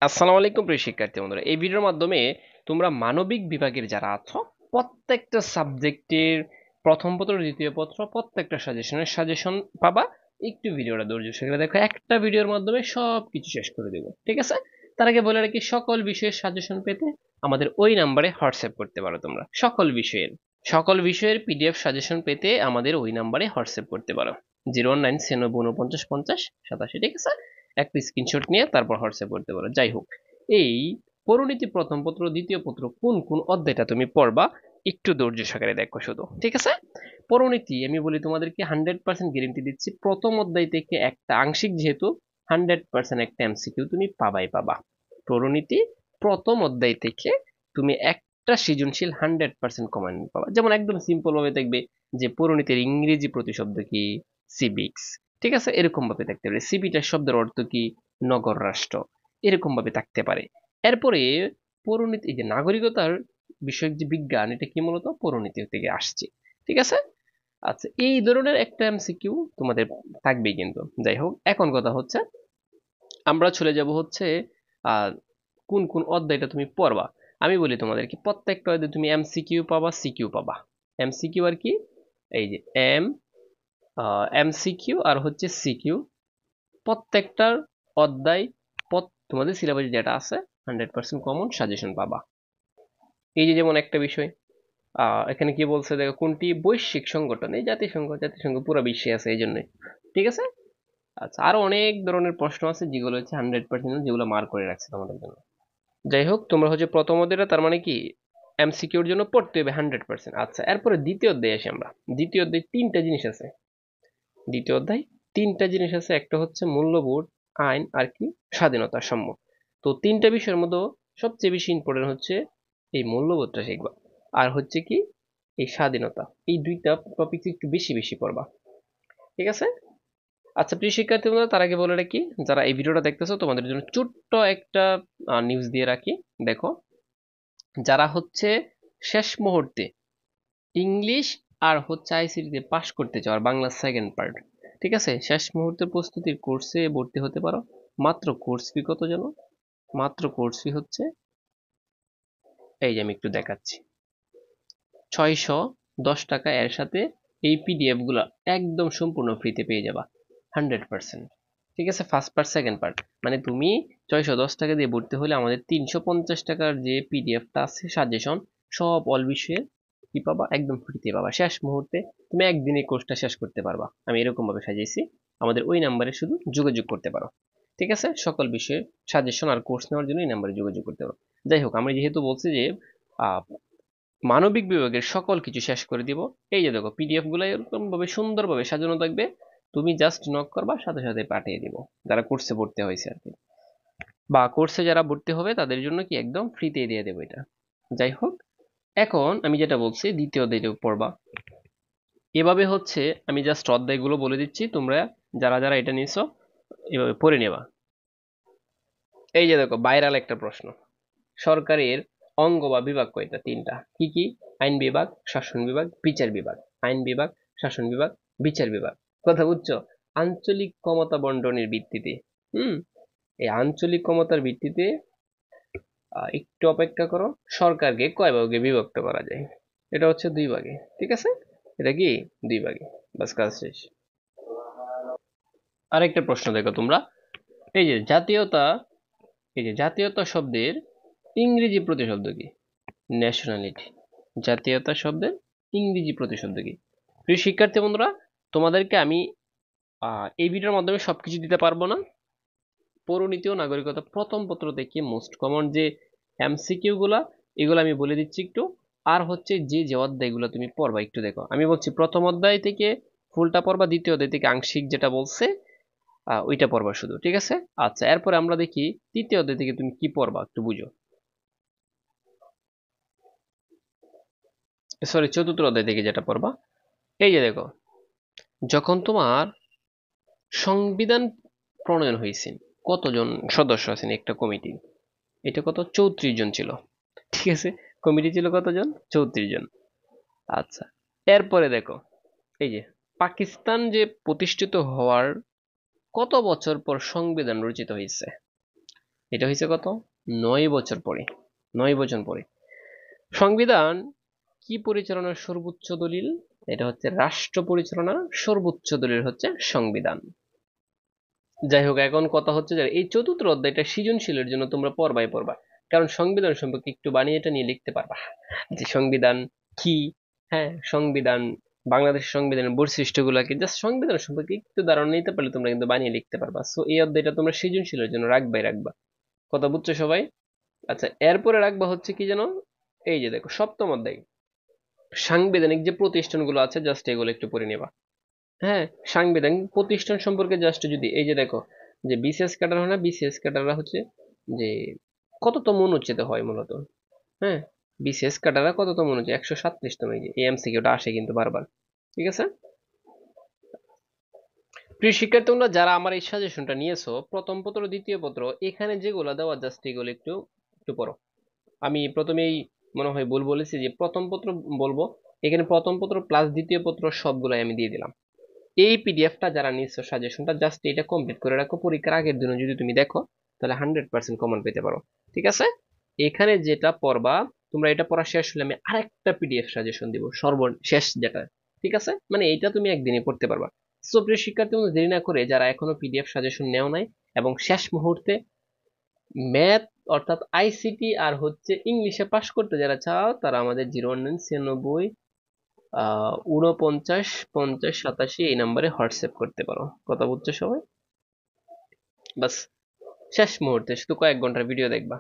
আসসালামু আলাইকুম প্রিয় শিক্ষার্থী বন্ধুরা, এই ভিডিওর মাধ্যমে তোমরা মানবিক বিভাগের যারা আছো প্রত্যেকটা সাবজেক্টের প্রথম পত্র দ্বিতীয় পত্র প্রত্যেকটা সাজেশন পাবা। একটু ভিডিওটা ধৈর্য সহকারে দেখো, একটা ভিডিওর মাধ্যমে সব কিছু শেষ করে দেবো, ঠিক আছে? তার আগে বলে রাখি, সকল বিষয়ের সাজেশন পেতে আমাদের ওই নাম্বারে হোয়াটসঅ্যাপ করতে পারো। তোমরা সকল বিষয়ের পিডিএফ সাজেশন পেতে আমাদের ওই নাম্বারে হোয়াটসঅ্যাপ করতে পারো, 01996 49 87, ঠিক আছে? একটা স্ক্রিনশট নিয়ে তারপর হোয়াটসঅ্যাপ করতে পারো। যাই হোক, এই পরিণীতি প্রথম পত্র দ্বিতীয় পত্র কোন কোন অধ্যায়টা তুমি পড়বা একটু ধৈর্য সহকারে দেখো শুধু, ঠিক আছে? পরিণীতি আমি বলি তোমাদেরকে 100% গ্যারেন্টি দিচ্ছি, প্রথম অধ্যায় থেকে একটা আংশিক, যেহেতু 100% একটা এমসিকিউ তুমি পাবা। পরিণীতি প্রথম অধ্যায় থেকে তুমি একটা সৃজনশীল 100% কমন পাবা। যেমন একদম সিম্পল ভাবে দেখবে যে পরিণীতির ইংরেজি প্রতিশব্দ কি, সিভিক্স, ঠিক আছে? এরকম ভাবে থাকতে পারে। সিভিটার শব্দের অর্থ কি, নগর রাষ্ট্র, এরকম ভাবে থাকতে পারে। এরপরে পরিণীতি, এই যে নাগরিকতার বিষয়ক যে বিজ্ঞান, এটা কি মূলত পরিণীতি থেকে আসছে, ঠিক আছে? আচ্ছা, এই ধরনের একটা এমসিকিউ তোমাদের থাকবেই কিন্তু। যাই হোক, এখন কথা হচ্ছে আমরা চলে যাব হচ্ছে আহ কোন কোন অধ্যায়টা তুমি পড়বা। আমি বলি তোমাদেরকে, প্রত্যেকটা অধ্যায়ে তুমি এমসিকিউ পাবা, সিকিউ পাবা। এমসিকিউ আর কি, এই যে এম এমসিকিউ আর হচ্ছে সিকিউ, প্রত্যেকটার অধ্যায় তোমাদের সিলেবাসে যেটা আছে 100% কমন সাজেশন পাবা। এই যে যেমন একটা বিষয়, এখানে কি বলছে দেখো, কোনটি বৈশ্বিক সংগঠন? এই জাতিসংঘ পুরো বিশ্বে আছে, এই জন্যই, ঠিক আছে? আচ্ছা, আরো অনেক ধরনের প্রশ্ন আছে যেগুলো হচ্ছে 100%, যেগুলো মার্ক করে রাখছে তোমাদের জন্য। যাই হোক, তোমরা হচ্ছে প্রথম অধ্যায়টা তার মানে কি এমসিকিউর জন্য পড়তে হবে 100%। আচ্ছা, এরপরে দ্বিতীয় অধ্যায় আসি আমরা। দ্বিতীয় অধ্যায় তিনটা জিনিস আছে। দ্বিতীয় অধ্যায় তিনটা জিনিস আছে, একটা হচ্ছে মূল্যবোধ, আইন আর কি স্বাধীনতা সম্য। তো তিনটা বিষয়ের মধ্যে সবচেয়ে বেশি ইম্পর্টেন্ট হচ্ছে এই মূল্যবোধটা শিখবা, আর হচ্ছে কি এই স্বাধীনতা। এই দুইটা টপিক একটু বেশি বেশি পড়বা, ঠিক আছে? আচ্ছা প্রিয় শিক্ষার্থী বন্ধুরা, তার আগে বলে রাখি, যারা এই ভিডিওটা দেখতেছো তোমাদের জন্য ছোট্ট একটা নিউজ দিয়ে রাখি। দেখো, যারা হচ্ছে শেষ মুহূর্তে ইংলিশ আর হচ্ছে আইসিটিতে পাশ করতে চাও, আর বাংলা সেকেন্ড পার্ট, ঠিক আছে, শেষ মুহূর্তে প্রস্তুতির কোর্সে ভর্তি হতে পারো। মাত্র কোর্স ফি কত জানো? মাত্র কোর্স ফি হচ্ছে, এই যে আমি একটু দেখাচ্ছি, 610 টাকা। এর সাথে এই পিডিএফ গুলা একদম সম্পূর্ণ ফ্রিতে পেয়ে যাবা, 100%, ঠিক আছে? ফার্স্ট পার্ট সেকেন্ড পার্ট, মানে তুমি 610 টাকা দিয়ে ভর্তি হলে আমাদের 350 টাকার যে পিডিএফটা আছে সাজেশন, সব অল বিষয়ে কি পাবা, একদম ফ্রিতে পাবা। শেষ মুহূর্তে তুমি একদিনে কোর্সটা শেষ করতে পারবা। আমি এরকম ভাবে সাজিয়েছি, আমাদের ওই নাম্বারে শুধু যোগাযোগ করতে পারো, ঠিক আছে? সকল বিষয়ে সাজেশন আর কোর্স নেওয়ার জন্য এই নাম্বারে যোগাযোগ করতে পারো। যাই হোক, আমরা যেহেতু বলছি যে আহ, মানবিক বিভাগের সকল কিছু শেষ করে দিব, এই যে দেখো পিডিএফ গুলো এরকম ভাবে সুন্দরভাবে সাজানো থাকবে, তুমি জাস্ট নক করবা, সাথে সাথে পাঠিয়ে দিব। যারা কোর্সে ভর্তি হয়েছে আর কি, বা কোর্সে যারা ভর্তি হবে তাদের জন্য কি একদম ফ্রিতে দিয়ে দেবো এটা। যাই হোক, এখন আমি যেটা বলছি দ্বিতীয় অধ্যায় পড়বা। এভাবে হচ্ছে আমি জাস্ট অধ্যায়গুলো বলে দিচ্ছি, তোমরা যারা যারা এটা নিছো এভাবে পড়ে নেবা। এই যে দেখো, ভাইরাল একটা প্রশ্ন, সরকারের অঙ্গ বা বিভাগ কয়টা? তিনটা। কি কি? আইন বিভাগ, শাসন বিভাগ, বিচার বিভাগ। আইন বিভাগ, শাসন বিভাগ, বিচার বিভাগ। কথা বুঝছো? আঞ্চলিক ক্ষমতা বন্টনের ভিত্তিতে, হুম, এই আঞ্চলিক ক্ষমতার ভিত্তিতে একটু অপেক্ষা করো, সরকারকে কয় ভাগে বিভক্ত করা যায়? এটা হচ্ছে দুই ভাগে, ঠিক আছে? এটা কি দুই ভাগে, বাস কাজ শেষ। আরেকটা প্রশ্ন দেখো তোমরা, এই যে জাতীয়তা, এই যে জাতীয়তা শব্দের ইংরেজি প্রতিশব্দ কি? ন্যাশনালিটি। জাতীয়তা শব্দের ইংরেজি প্রতিশব্দ কি? প্রিয় শিক্ষার্থী বন্ধুরা, তোমাদেরকে আমি এই ভিডিওর মাধ্যমে সবকিছু দিতে পারবো না। পৌরনীতি ও নাগরিকতা প্রথম পত্র থেকে মোস্ট কমন যে এমসিকিউ গুলা, এগুলো আমি বলে দিচ্ছি একটু। আর হচ্ছে যে যে অধ্যায়গুলো তুমি পড়বা একটু দেখো, আমি বলছি প্রথম অধ্যায় থেকে ফুলটা পড়বা, দ্বিতীয় অধ্যায় থেকে আংশিক যেটা বলছে ওইটা পড়বা শুধু, ঠিক আছে? আচ্ছা, এরপরে আমরা দেখি তৃতীয় অধ্যায় থেকে তুমি কি পড়বা একটু বুঝো। সরি, চতুর্থ অধ্যায় থেকে যেটা পড়বা, এই যে দেখো, যখন তোমার সংবিধান প্রণয়ন হয়েছে, কতজন সদস্য আছেন একটা কমিটি? এটা কত? 34 জন ছিল, ঠিক আছে? কমিটি ছিল কতজন? 34 জন। আচ্ছা, এরপরে দেখো, এই যে পাকিস্তান যে প্রতিষ্ঠিত হওয়ার কত বছর পর সংবিধান রচিত হয়েছে? এটা হয়েছে কত, 9 বছর পরে। 9 বছর পরে। সংবিধান কি পরিচালনার সর্বোচ্চ দলিল? এটা হচ্ছে রাষ্ট্র পরিচালনার সর্বোচ্চ দলিল হচ্ছে সংবিধান। যাই হোক, এখন কথা হচ্ছে যে এই চতুর্থ অধ্যায়টা সৃজনশীলের জন্য তোমরা পড়বা, কারণ সংবিধান সম্পর্কে একটু বানিয়ে এটা নিয়ে লিখতে পারবা যে সংবিধান কি। হ্যাঁ, সংবিধান, বাংলাদেশের সংবিধানের বৈশিষ্ট্যগুলো কি, জাস্ট সংবিধান সম্পর্কে একটু ধারণা নিতে পারলে তোমরা কিন্তু বানিয়ে লিখতে পারবা। সো এই অধ্যায়টা তোমরা সৃজনশীলের জন্য রাখবা। কথা বুঝছো সবাই? আচ্ছা, এরপরে রাখবা হচ্ছে কি যেন, এই যে দেখো সপ্তম অধ্যায়, সাংবিধানিক যে প্রতিষ্ঠানগুলো আছে জাস্ট এগুলো একটু পড়ে নেবা। হ্যাঁ, সাংবিধানিক প্রতিষ্ঠান সম্পর্কে জাস্ট যদি এই যে দেখো যে বিসিএস ক্যাডার হয় না, বিসিএস ক্যাডাররা হচ্ছে যে কততম অনুচ্ছেদে হয় মূলত। হ্যাঁ, বিসিএস ক্যাডাররা কততম অনুচ্ছেদ, 137তম। এই যে এমসিকিউটা আসে কিন্তু বারবার। ঠিক আছে, প্রিয় শিক্ষার্থী তোমরা যারা আমার এই সাজেশনটা নিয়েছো, প্রথম পত্র দ্বিতীয় পত্র এখানে যেগুলো দেওয়া জাস্ট এগুলো একটু একটু পড়ো। আমি প্রথমেই মনে হয় ভুল বলেছি যে প্রথম পত্র বলবো, এখানে প্রথম পত্র প্লাস দ্বিতীয় পত্র সবগুলাই আমি দিয়ে দিলাম। এই পিডিএফটা যারা নিচ্ছ সাজেশনটা জাস্ট এটা কমপ্লিট করে রাখো, পরীক্ষার আগের দিনও যদি তুমি দেখো তাহলে 100% কমন পেতে পারো। ঠিক আছে, এখানে যেটা পড়বা তোমরা, এটা পড়া শেষ হলে আমি আরেকটা পিডিএফ সাজেশন দিব সর্বশেষ যেটা। ঠিক আছে, মানে এইটা তুমি একদিনে পড়তে পারবা। সো প্রিয় শিক্ষার্থী বন্ধু, দেরি না করে যারা এখনো পিডিএফ সাজেশন নেও নাই এবং শেষ মুহূর্তে ম্যাথ অর্থাৎ আইসিটি আর হচ্ছে ইংলিশে পাশ করতে যারা চাও, তারা আমাদের 01996 49 50 87 এই নাম্বারে হোয়াটসঅ্যাপ করতে পারো। কথা বুঝছো সবাই? বাস, শেষ মুহূর্তে শুধু কয়েক ঘন্টার ভিডিও দেখবা।